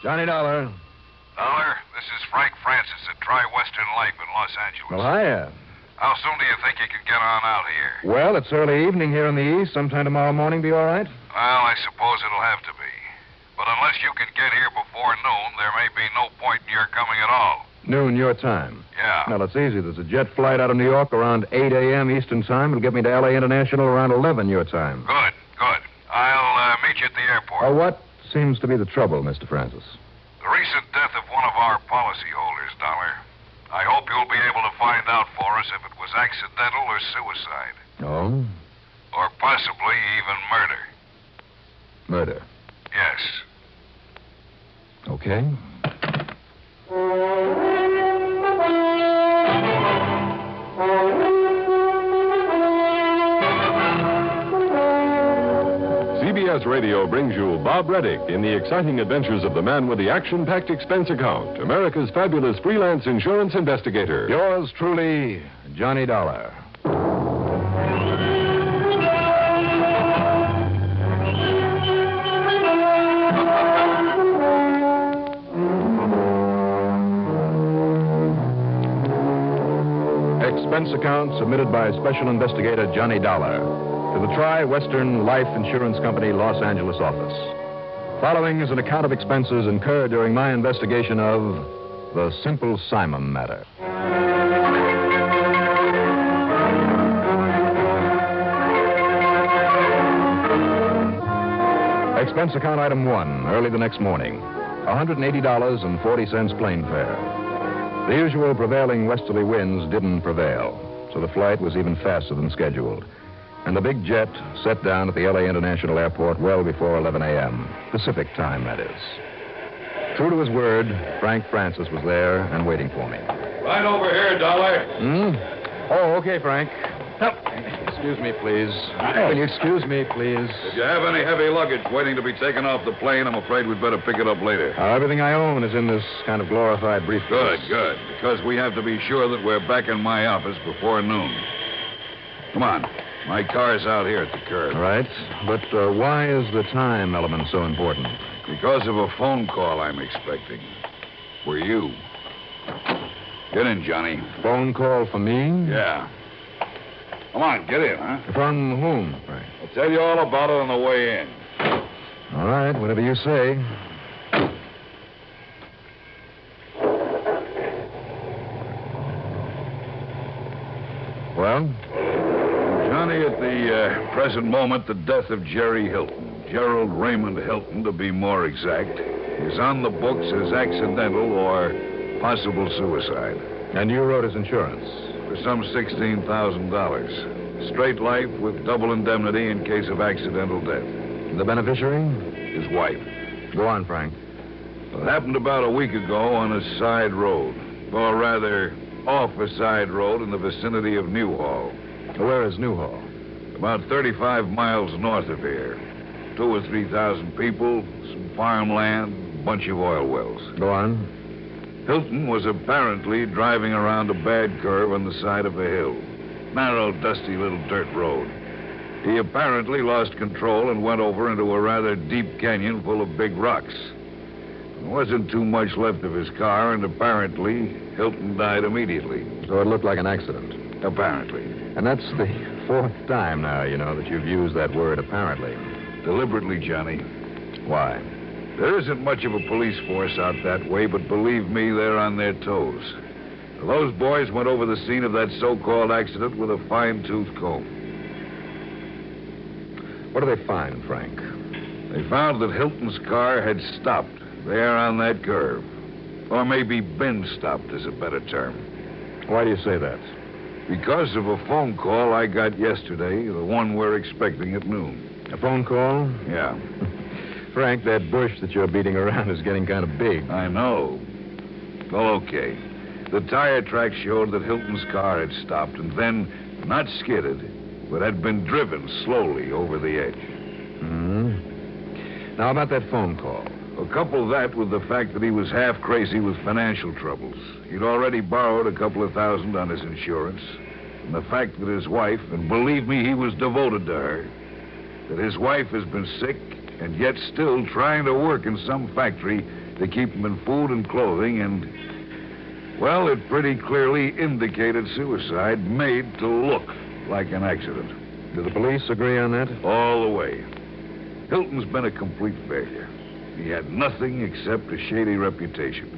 Johnny Dollar. Dollar, this is Frank Francis at Tri-Western Life in Los Angeles. Well, hiya. How soon do you think you can get on out here? Well, it's early evening here in the east. Sometime tomorrow morning be all right? Well, I suppose it'll have to be. But unless you can get here before noon, there may be no point in your coming at all. Noon your time. Yeah. Well, it's easy. There's a jet flight out of New York around 8 a.m. Eastern time. It'll get me to L.A. International around 11 your time. Good, good. I'll meet you at the airport. Oh, what seems to be the trouble, Mr. Francis? The recent death of one of our policyholders, Dollar. I hope you'll be able to find out for us if it was accidental or suicide. Oh? Or possibly even murder. Murder. Yes. Okay. CBS Radio brings you Bob Reddick in the exciting adventures of the man with the action-packed expense account, America's fabulous freelance insurance investigator. Yours truly, Johnny Dollar. Expense account submitted by Special Investigator Johnny Dollar to the Tri-Western Life Insurance Company, Los Angeles office. Following is an account of expenses incurred during my investigation of the Simple Simon matter. Expense account item 1, early the next morning. $180.40 plane fare. The usual prevailing westerly winds didn't prevail, so the flight was even faster than scheduled. And the big jet set down at the L.A. International Airport well before 11 a.m. Pacific time, that is. True to his word, Frank Francis was there and waiting for me. Right over here, Dollar. Oh, okay, Frank. Oh, excuse me, please. Will you excuse me, please? If you have any heavy luggage waiting to be taken off the plane, I'm afraid we'd better pick it up later. Everything I own is in this kind of glorified briefcase. Good, good. Because we have to be sure that we're back in my office before noon. Come on. My car's out here at the curb. All right. But why is the time element so important? Because of a phone call I'm expecting. For you. Get in, Johnny. Phone call for me? Yeah. Come on, get in, huh? From whom, Frank? I'll tell you all about it on the way in. All right, whatever you say. Well? Johnny, at the present moment, the death of Jerry Hilton, Gerald Raymond Hilton, to be more exact, is on the books as accidental or possible suicide. And you wrote his insurance? For some $16,000. Straight life with double indemnity in case of accidental death. The beneficiary? His wife. Go on, Frank. It happened about a week ago on a side road. Or rather, off a side road in the vicinity of Newhall. Where is Newhall? About 35 miles north of here. 2,000 or 3,000 people, some farmland, a bunch of oil wells. Go on. Hilton was apparently driving around a bad curve on the side of a hill. Narrow, dusty little dirt road. He apparently lost control and went over into a rather deep canyon full of big rocks. There wasn't too much left of his car, and apparently Hilton died immediately. So it looked like an accident. Apparently. And that's the fourth time now, you know, that you've used that word apparently. Deliberately, Johnny. Why? There isn't much of a police force out that way, but believe me, they're on their toes. Those boys went over the scene of that so-called accident with a fine-tooth comb. What do they find, Frank? They found that Hilton's car had stopped there on that curve. Or maybe been stopped is a better term. Why do you say that? Because of a phone call I got yesterday, the one we're expecting at noon. A phone call? Yeah. Frank, that bush that you're beating around is getting kind of big. I know. Well, okay. The tire tracks showed that Hilton's car had stopped and then, not skidded, but had been driven slowly over the edge. Now, about that phone call. Well, couple that with the fact that he was half crazy with financial troubles. He'd already borrowed a couple of $1,000 on his insurance. And the fact that his wife, and believe me, he was devoted to her, that his wife has been sick and yet still trying to work in some factory to keep him in food and clothing, and, well, it pretty clearly indicated suicide made to look like an accident. Do the police agree on that? All the way. Hilton's been a complete failure. He had nothing except a shady reputation.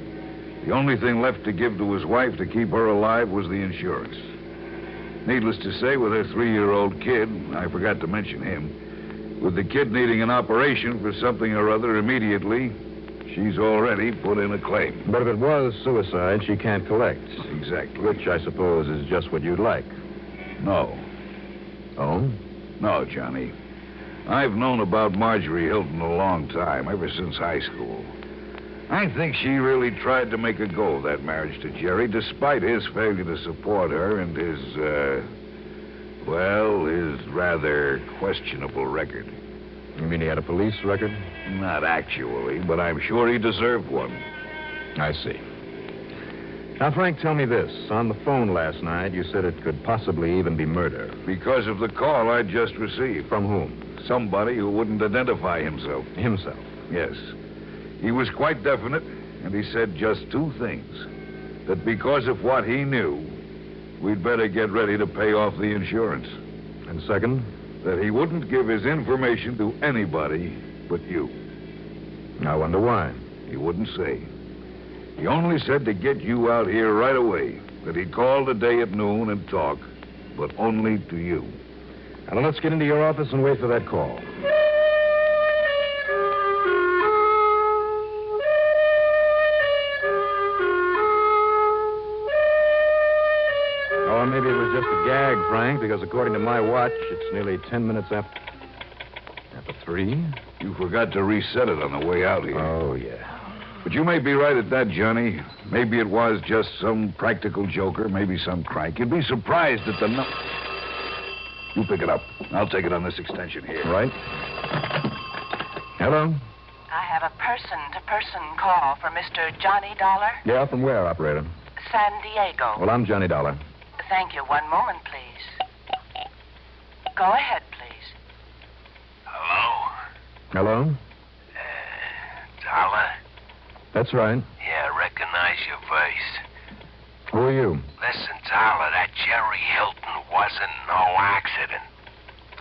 The only thing left to give to his wife to keep her alive was the insurance. Needless to say, with her 3-year-old kid, I forgot to mention him, with the kid needing an operation for something or other immediately, she's already put in a claim. But if it was suicide, she can't collect. Exactly. Which, I suppose, is just what you'd like. No. Oh? No, Johnny. I've known about Marjorie Hilton a long time, ever since high school. I think she really tried to make a go of that marriage to Jerry, despite his failure to support her and his rather questionable record. You mean he had a police record? Not actually, but I'm sure he deserved one. I see. Now, Frank, tell me this. On the phone last night, you said it could possibly even be murder. Because of the call I just received. From whom? Somebody who wouldn't identify himself. Himself? Yes. He was quite definite, and he said just 2 things. That because of what he knew, we'd better get ready to pay off the insurance. And second? That he wouldn't give his information to anybody but you. I wonder why. He wouldn't say. He only said to get you out here right away. That he'd call today at noon and talk, but only to you. Now, let's get into your office and wait for that call. Or maybe it was just a gag, Frank, because according to my watch, it's nearly 10 minutes after 3. You forgot to reset it on the way out here. Oh, yeah. But you may be right at that, Johnny. Maybe it was just some practical joker, maybe some crank. You'd be surprised at the You pick it up. I'll take it on this extension here. Right. Hello? I have a person-to-person call for Mr. Johnny Dollar. Yeah, from where, operator? San Diego. Well, I'm Johnny Dollar. Thank you. One moment, please. Go ahead, please. Hello? Hello? Dollar? That's right. Yeah, I recognize your voice. Who are you? Listen, Dollar, that Jerry Hilton wasn't no accident.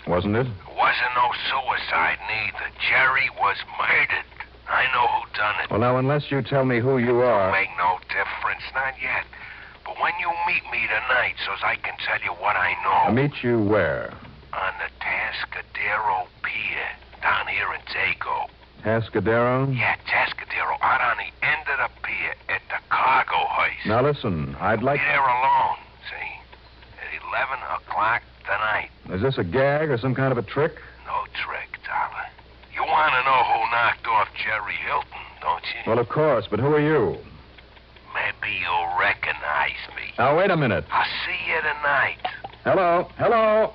Wasn't it? It wasn't no suicide neither. Jerry was murdered. I know who done it. Well, now, unless you tell me who you are... Don't make no difference, not yet. But when you meet me tonight, so's I can tell you what I know. I'll meet you where? On the Tascadero Pier, down here in Dago. Tascadero? Yeah, Tascadero, out on the end of the pier at the cargo hoist. Now, listen, I'd like... Be there alone, see? At 11 o'clock tonight. Is this a gag or some kind of a trick? No trick, Dollar. You want to know who knocked off Jerry Hilton, don't you? Well, of course, but who are you? Maybe you'll recognize me. Now, wait a minute. I'll see you tonight. Hello? Hello?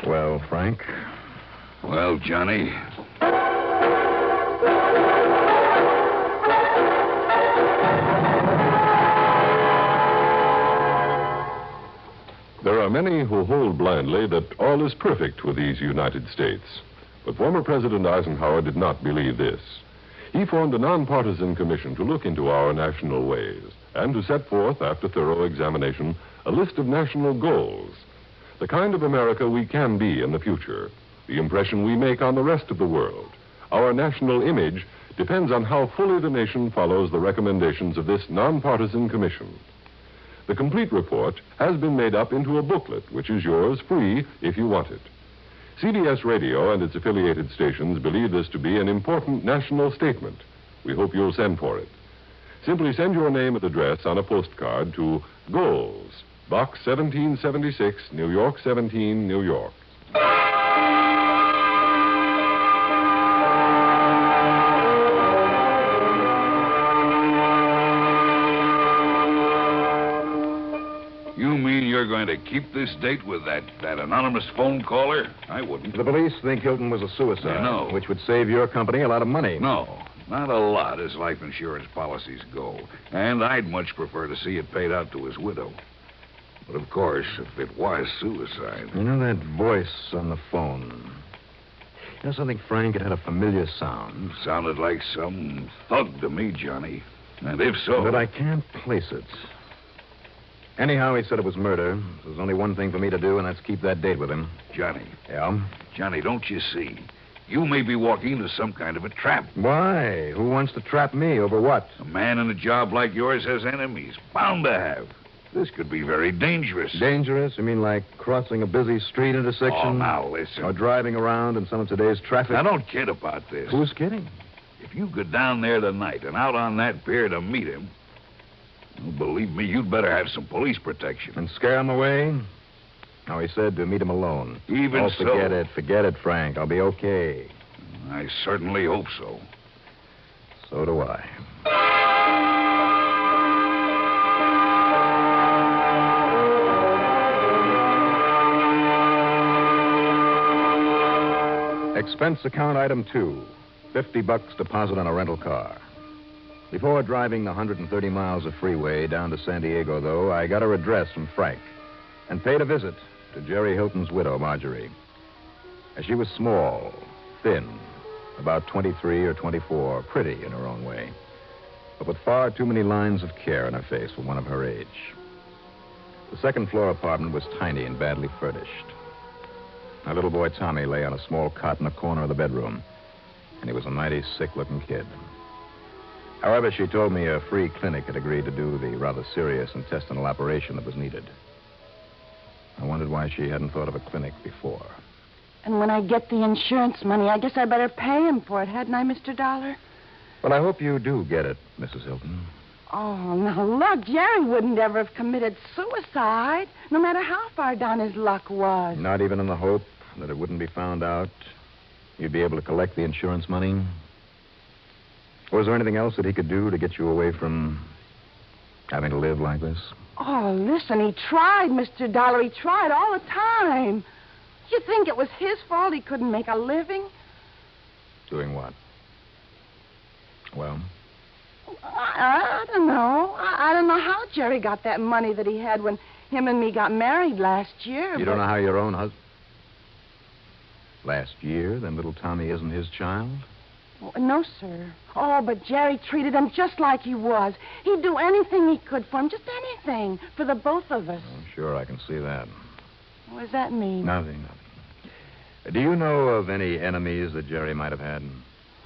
Well, Frank? Well, Johnny, There are many who hold blindly that all is perfect with these United States. But former President Eisenhower did not believe this. He formed a nonpartisan commission to look into our national ways and to set forth, after thorough examination, a list of national goals. The kind of America we can be in the future, the impression we make on the rest of the world. Our national image depends on how fully the nation follows the recommendations of this nonpartisan commission. The complete report has been made up into a booklet, which is yours free if you want it. CBS Radio and its affiliated stations believe this to be an important national statement. We hope you'll send for it. Simply send your name and address on a postcard to Goals, Box 1776, New York 17, New York. you mean you're going to keep this date with that anonymous phone caller? I wouldn't. The police think Hilton was a suicide. I know. Which would save your company a lot of money. No, not a lot as life insurance policies go. And I'd much prefer to see it paid out to his widow. But of course, if it was suicide... You know that voice on the phone? You know something, Frank? It had a familiar sound. Sounded like some thug to me, Johnny. And if so... But I can't place it. Anyhow, he said it was murder. There's only one thing for me to do, and that's keep that date with him. Johnny. Yeah? Johnny, don't you see? You may be walking into some kind of a trap. Why? Who wants to trap me? Over what? A man in a job like yours has enemies. Bound to have. This could be very dangerous. Dangerous? You mean like crossing a busy street intersection? Oh, now, listen. Or driving around in some of today's traffic? Now, don't kid about this. Who's kidding? If you go down there tonight and out on that pier to meet him, well, believe me, you'd better have some police protection. And scare him away? No, he said to meet him alone. Even so. Forget it, Frank. I'll be okay. I certainly hope so. So do I. Expense account item 2. $50 deposit on a rental car. Before driving the 130 miles of freeway down to San Diego, though, I got her address from Frank and paid a visit to Jerry Hilton's widow, Marjorie. She was small, thin, about 23 or 24, pretty in her own way, but with far too many lines of care in her face for one of her age. The second-floor apartment was tiny and badly furnished. My little boy Tommy lay on a small cot in the corner of the bedroom, and he was a mighty sick-looking kid. However, she told me a free clinic had agreed to do the rather serious intestinal operation that was needed. I wondered why she hadn't thought of a clinic before. And when I get the insurance money, I guess I better pay him for it, hadn't I, Mr. Dollar? Well, I hope you do get it, Mrs. Hilton. Oh, now, look, Jerry wouldn't ever have committed suicide, no matter how far down his luck was. Not even in the hope that it wouldn't be found out you'd be able to collect the insurance money? Was there anything else that he could do to get you away from having to live like this? Oh, listen, he tried, Mr. Dollar. He tried all the time. You think it was his fault he couldn't make a living? Doing what? Well? I don't know. I don't know how Jerry got that money that he had when him and me got married last year. You don't know how your own husband... Last year, then little Tommy isn't his child? No, sir. Oh, but Jerry treated him just like he was. He'd do anything he could for him, just anything, for the both of us. Oh, sure, I can see that. What does that mean? Nothing. Do you know of any enemies that Jerry might have had?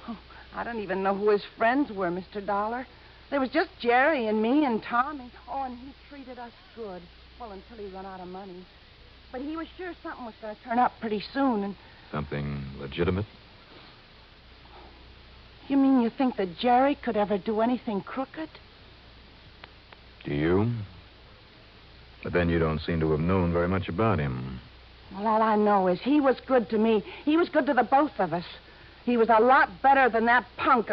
Oh, I don't even know who his friends were, Mr. Dollar. There was just Jerry and me and Tommy. Oh, and he treated us good. Well, until he ran out of money. But he was sure something was going to turn up pretty soon, and... Something legitimate? You mean you think that Jerry could ever do anything crooked? Do you? But then you don't seem to have known very much about him. Well, all I know is he was good to me. He was good to the both of us. He was a lot better than that punk.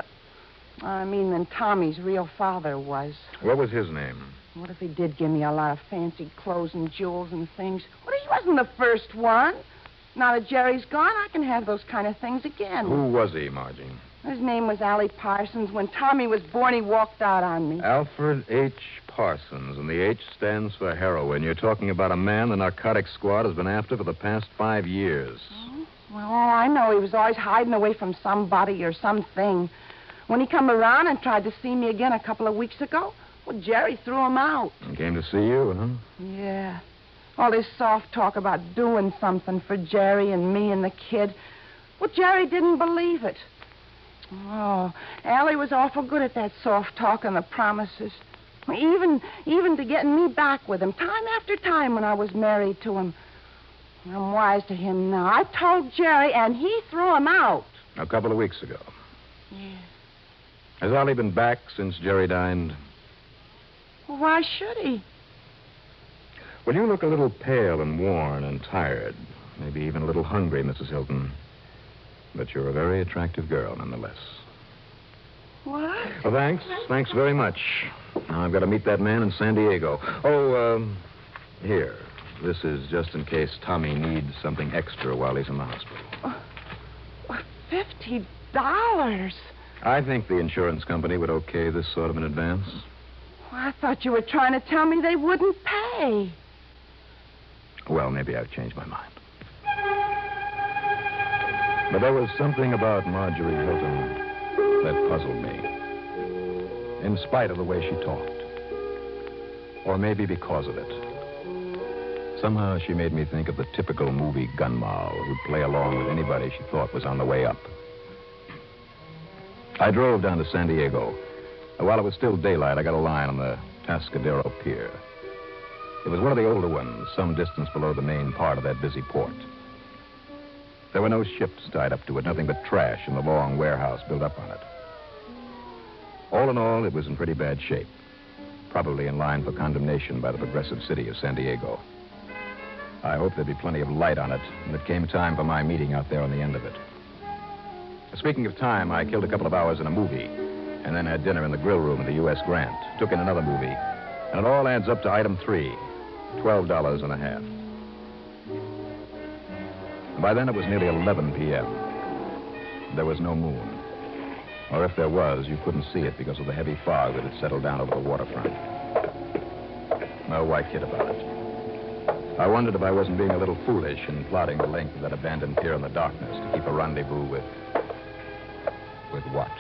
Than Tommy's real father was. What was his name? What if he did give me a lot of fancy clothes and jewels and things? Well, he wasn't the first one. Now that Jerry's gone, I can have those kind of things again. Who was he, Margie? His name was Allie Parsons. When Tommy was born, he walked out on me. Alfred H. Parsons, and the H stands for heroin. You're talking about a man the narcotics squad has been after for the past 5 years. Oh, well, all I know, he was always hiding away from somebody or something. When he come around and tried to see me again a couple of weeks ago, well, Jerry threw him out. And came to see you, huh? Yeah. All this soft talk about doing something for Jerry and me and the kid. Well, Jerry didn't believe it. Oh, Allie was awful good at that soft talk and the promises. Even to getting me back with him, time after time when I was married to him. I'm wise to him now. I told Jerry, and he threw him out. A couple of weeks ago. Yeah. Has Allie been back since Jerry died? Well, why should he? Well, you look a little pale and worn and tired. Maybe even a little hungry, Mrs. Hilton. But you're a very attractive girl, nonetheless. What? Well, thanks. Thanks very much. Now I've got to meet that man in San Diego. Here. This is just in case Tommy needs something extra while he's in the hospital. $50? I think the insurance company would okay this sort of an advance. Well, I thought you were trying to tell me they wouldn't pay. Well, maybe I've changed my mind. But there was something about Marjorie Hilton that puzzled me, in spite of the way she talked. Or maybe because of it. Somehow she made me think of the typical movie gun moll who'd play along with anybody she thought was on the way up. I drove down to San Diego. While it was still daylight, I got a line on the Tascadero Pier. It was one of the older ones, some distance below the main part of that busy port. There were no ships tied up to it, nothing but trash in the long warehouse built up on it. All in all, it was in pretty bad shape, probably in line for condemnation by the progressive city of San Diego. I hoped there'd be plenty of light on it when it came time for my meeting out there on the end of it. Speaking of time, I killed a couple of hours in a movie, and then had dinner in the grill room of the U.S. Grant, took in another movie, and it all adds up to item 3, $12.50. By then, it was nearly 11 p.m. There was no moon. Or if there was, you couldn't see it because of the heavy fog that had settled down over the waterfront. No, why kid about it? I wondered if I wasn't being a little foolish in plotting the length of that abandoned pier in the darkness to keep a rendezvous with... With what?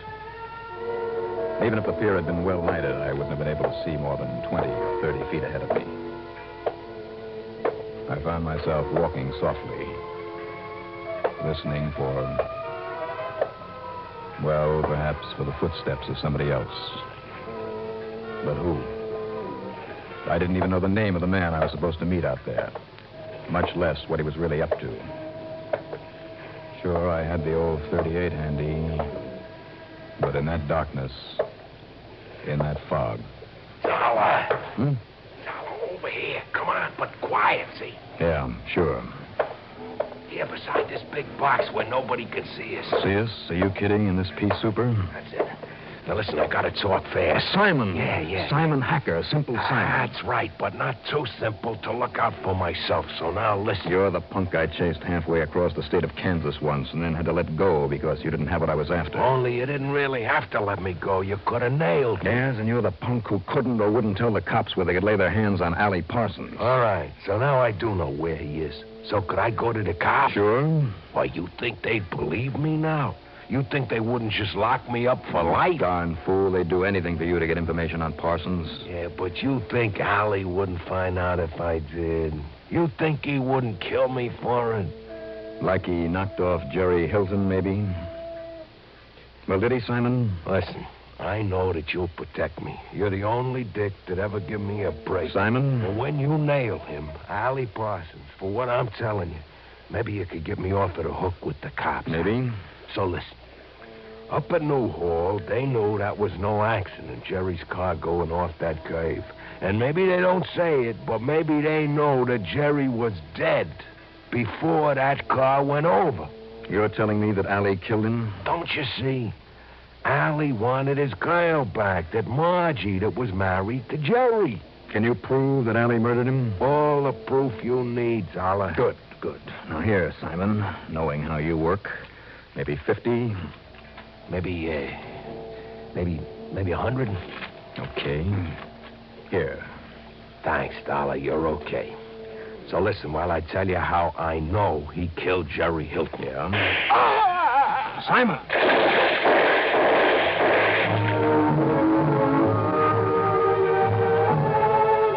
Even if the pier had been well lighted, I wouldn't have been able to see more than 20 or 30 feet ahead of me. I found myself walking softly, listening for, well, perhaps for the footsteps of somebody else. But who? I didn't even know the name of the man I was supposed to meet out there, much less what he was really up to. Sure, I had the old .38 handy, but in that darkness, in that fog. Dollar. Dollar, over here. Come on, but quiet, see? Yeah, sure. Here beside this big box where nobody can see us. See us? Are you kidding in this pea super? That's it. Now listen, I gotta talk fast. Simon. Yeah. Simon Hacker, simple Simon. That's right, but not too simple to look out for myself. So now listen. You're the punk I chased halfway across the state of Kansas once and then had to let go because you didn't have what I was after. Only you didn't really have to let me go. You could have nailed me. Yes, and you're the punk who couldn't or wouldn't tell the cops where they could lay their hands on Allie Parsons. All right, so now I do know where he is. So could I go to the cops? Sure. Why, you think they'd believe me now? You think they wouldn't just lock me up for life? Darn fool, they'd do anything for you to get information on Parsons. Yeah, but you think Allie wouldn't find out if I did? You think he wouldn't kill me for it? Like he knocked off Jerry Hilton, maybe? Well, did he, Simon? Listen, I know that you'll protect me. You're the only dick that ever give me a break. Simon? And when you nail him, Allie Parsons, for what I'm telling you, maybe you could get me off of the hook with the cops. Maybe. So listen. Up at Newhall, they knew that was no accident, Jerry's car going off that curve. And maybe they don't say it, but maybe they know that Jerry was dead before that car went over. You're telling me that Allie killed him? Don't you see? Allie wanted his girl back, that Margie that was married to Jerry. Can you prove that Allie murdered him? All the proof you need, Zolla. Good. Now here, Simon, knowing how you work, maybe 50... Maybe 100. Okay. Here. Thanks, Dollar. You're okay. So listen while I tell you how I know he killed Jerry Hilton. Yeah? Simon!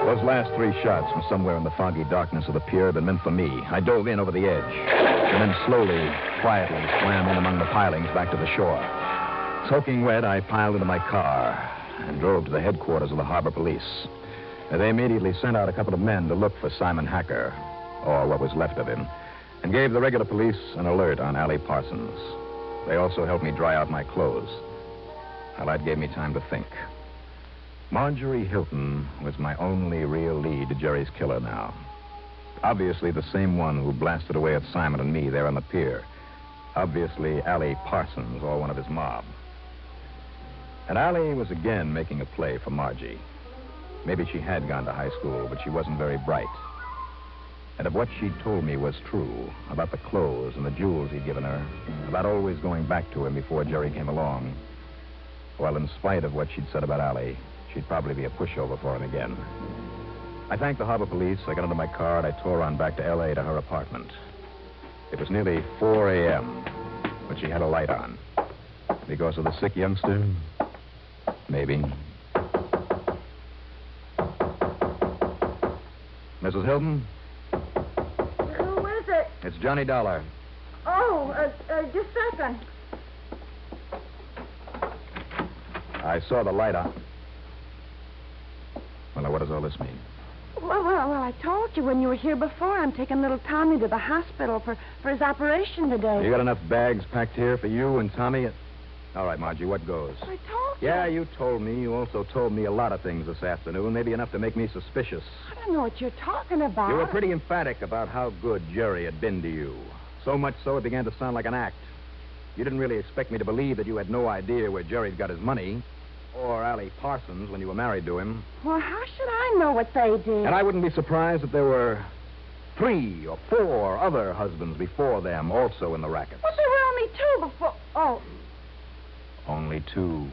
Those last 3 shots from somewhere in the foggy darkness of the pier had been meant for me. I dove in over the edge, and then slowly, quietly swam in among the pilings back to the shore. Soaking wet, I piled into my car and drove to the headquarters of the harbor police. They immediately sent out a couple of men to look for Simon Hacker, or what was left of him, and gave the regular police an alert on Allie Parsons. They also helped me dry out my clothes. Well, that gave me time to think. Marjorie Hilton was my only real lead to Jerry's killer now. Obviously the same one who blasted away at Simon and me there on the pier. Obviously Allie Parsons, or one of his mob. And Allie was again making a play for Margie. Maybe she had gone to high school, but she wasn't very bright. And if what she'd told me was true, about the clothes and the jewels he'd given her, about always going back to him before Jerry came along, well, in spite of what she'd said about Allie, she'd probably be a pushover for him again. I thanked the harbor police. I got into my car and I tore on back to L.A. to her apartment. It was nearly 4 a.m., but she had a light on. Because of the sick youngster? Maybe. Mrs. Hilton? Who is it? It's Johnny Dollar. Oh, just a second. I saw the light on. Well, now, what does all this mean? Well, I told you when you were here before. I'm taking little Tommy to the hospital for his operation today. You got enough bags packed here for you and Tommy? All right, Margie, what goes? I told you. Yeah, you told me. You also told me a lot of things this afternoon, maybe enough to make me suspicious. I don't know what you're talking about. You were pretty emphatic about how good Jerry had been to you. So much so it began to sound like an act. You didn't really expect me to believe that you had no idea where Jerry'd got his money, or Allie Parsons when you were married to him. Well, how should I know what they did? And I wouldn't be surprised if there were 3 or 4 other husbands before them also in the racket. But there were only 2 before. Oh. Only 2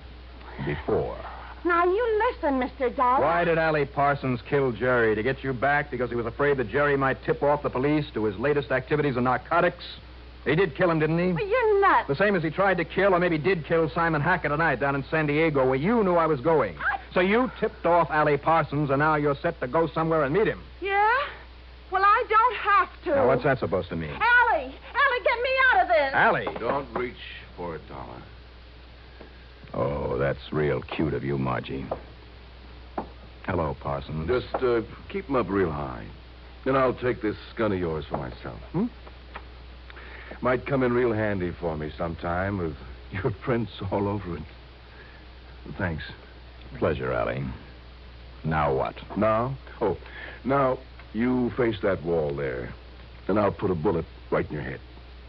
before. Now, you listen, Mr. Dollar. Why did Allie Parsons kill Jerry? To get you back because he was afraid that Jerry might tip off the police to his latest activities in narcotics? He did kill him, didn't he? Well, you're nuts. The same as he tried to kill, or maybe did kill Simon Hackett tonight down in San Diego, where you knew I was going. So you tipped off Allie Parsons, and now you're set to go somewhere and meet him. Yeah? Well, I don't have to. Now, what's that supposed to mean? Allie! Allie, get me out of this! Allie! Don't reach for it, Dollar. Oh, that's real cute of you, Margie. Hello, Parsons. Just keep him up real high. Then I'll take this gun of yours for myself. Might come in real handy for me sometime with your prints all over it. Thanks. Pleasure, Allie. Now what? Now? Oh, now you face that wall there, and I'll put a bullet right in your head.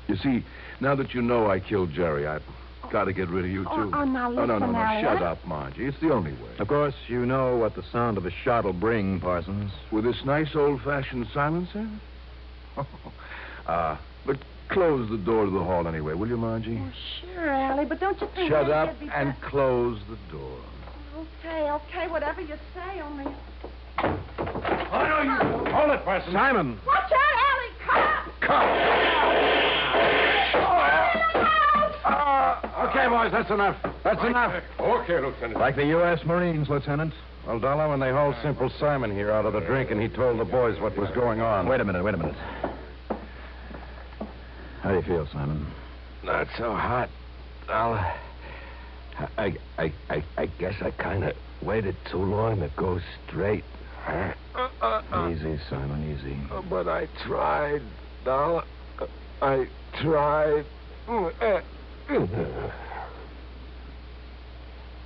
You see, now that you know I killed Jerry, I've got to get rid of you, too. Now listen, no. Allie. Shut up, Margie. It's the only way. Of course, you know what the sound of a shot will bring, Parsons. With this nice old-fashioned silencer? But close the door to the hall anyway, will you, Margie? Oh, sure, Allie, but don't you think... Shut maybe up it'd be and close the door. Okay, whatever you say, only... Oh, no, you... Hold it, Parsons. Simon! Watch out, Allie! Come! Okay, boys, that's enough. That's enough. Okay, Lieutenant. Like the U.S. Marines, Lieutenant. Well, Dollar, when they hauled Simple Simon here out of the drink and he told the boys what was going on. Wait a minute. How do you feel, Simon? Not so hot, Dollar. I guess I kind of waited too long to go straight. Easy, Simon, easy. But I tried, Dollar. I tried.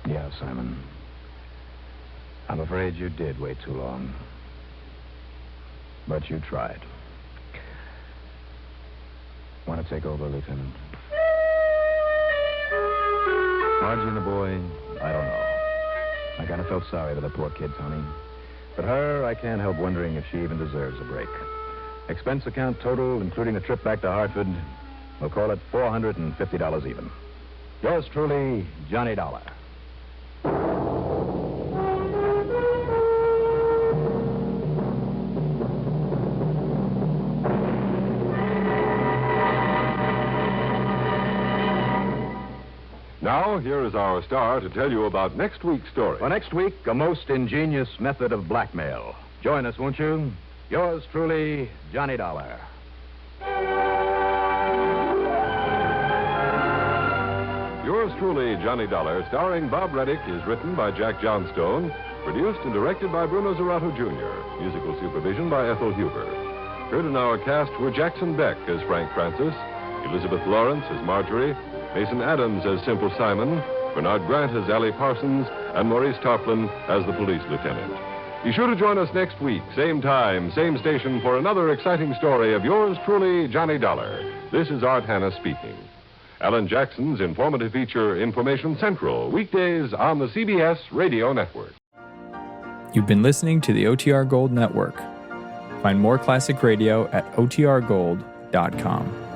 Yeah, Simon. I'm afraid you did wait too long. But you tried. Want to take over, Lieutenant? Margie and the boy, I don't know. I kind of felt sorry for the poor kid, Tony. But her, I can't help wondering if she even deserves a break. Expense account total, including the trip back to Hartford, we'll call it $450 even. Yours truly, Johnny Dollar. Now, here is our star to tell you about next week's story. For next week, a most ingenious method of blackmail. Join us, won't you? Yours truly, Johnny Dollar. Yours truly, Johnny Dollar, starring Bob Reddick, is written by Jack Johnstone, produced and directed by Bruno Zerato Jr., musical supervision by Ethel Huber. Heard in our cast were Jackson Beck as Frank Francis, Elizabeth Lawrence as Marjorie, Mason Adams as Simple Simon, Bernard Grant as Allie Parsons, and Maurice Tarplin as the police lieutenant. Be sure to join us next week, same time, same station, for another exciting story of yours truly, Johnny Dollar. This is Art Hanna speaking. Alan Jackson's informative feature, Information Central, weekdays on the CBS Radio Network. You've been listening to the OTR Gold Network. Find more classic radio at otrgold.com.